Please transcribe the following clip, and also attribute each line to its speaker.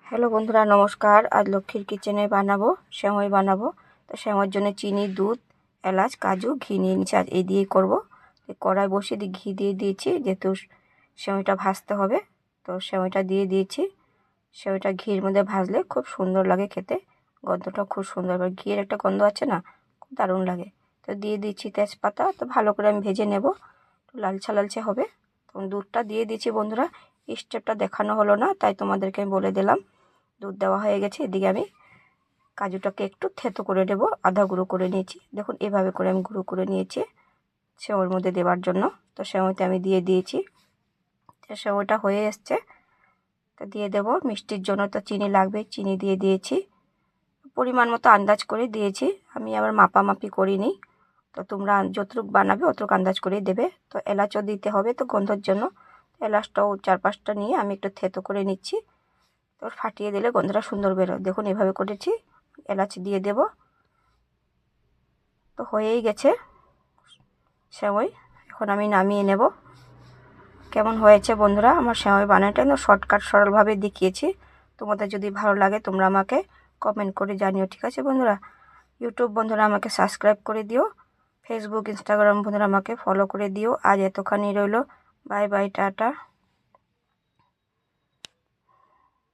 Speaker 1: Hello বন্ধুরা, নমস্কার। আজ লক্ষ্মীর কিচেনে বানাবো সেমাই বানাবো। তো সেমাইয়ের জন্য চিনি, দুধ, এলাচ, কাজু, ঘি নিয়ে নিচ্ছি। আজ এই দিয়েই করবো। কড়াই বসিয়ে দিয়ে ঘি দিয়ে দিয়েছি, যেহেতু সেমাইটা ভাজতে হবে। তো সেমাইটা দিয়ে দিয়েছি। সেমাইটা ঘির মধ্যে ভাজলে খুব সুন্দর লাগে খেতে, গন্ধটা খুব সুন্দর। ঘিয়ের একটা গন্ধ আছে না, খুব দারুণ লাগে। তো দিয়ে দিচ্ছি তেজপাতা। তো ভালো করে আমি ভেজে নেব, একটু লালচে লালচে হবে। তখন দুধটা দিয়ে দিচ্ছি বন্ধুরা। স্টেপটা দেখানো হলো না, তাই তোমাদেরকে আমি বলে দিলাম। দুধ দেওয়া হয়ে গেছে। এদিকে আমি কাজুটাকে একটু থেতো করে নেব, আধা গুঁড়ো করে নিয়েছি। দেখুন এভাবে করে আমি গুঁড়ো করে নিয়েছি সেমাইয়ের মধ্যে দেওয়ার জন্য। তো সেমাইটা আমি দিয়ে দিয়েছি। সেমাইটা হয়ে এসছে, তো দিয়ে দেব। মিষ্টির জন্য তো চিনি লাগবে, চিনি দিয়ে দিয়েছি। পরিমাণ মতো আন্দাজ করে দিয়েছি, আমি আবার মাপামাপি করিনি। তো তোমরা যতটুকু বানাবে অতটুকু আন্দাজ করেই দেবে। তো এলাচও দিতে হবে তো গন্ধর জন্য। এলাচটাও 4-5টা নিয়ে আমি একটু থেতো করে নিচ্ছি। তো ফাটিয়ে দিলে গন্ধটা সুন্দর বেরোয়। দেখুন এভাবে করেছি। এলাচ দিয়ে দেব। তো হয়েই গেছে সেমাই। এখন আমি নামিয়ে নেব। কেমন হয়েছে বন্ধুরা আমার সেমাই বানানোটা? কিন্তু শর্টকাট সরলভাবে দেখিয়েছি। তোমাদের যদি ভালো লাগে তোমরা আমাকে কমেন্ট করে জানিও, ঠিক আছে বন্ধুরা? ইউটিউব বন্ধুরা আমাকে সাবস্ক্রাইব করে দিও। ফেসবুক, ইনস্টাগ্রাম বন্ধুরা আমাকে ফলো করে দিও। আজ এতখানি রইলো। Bye bye, tata.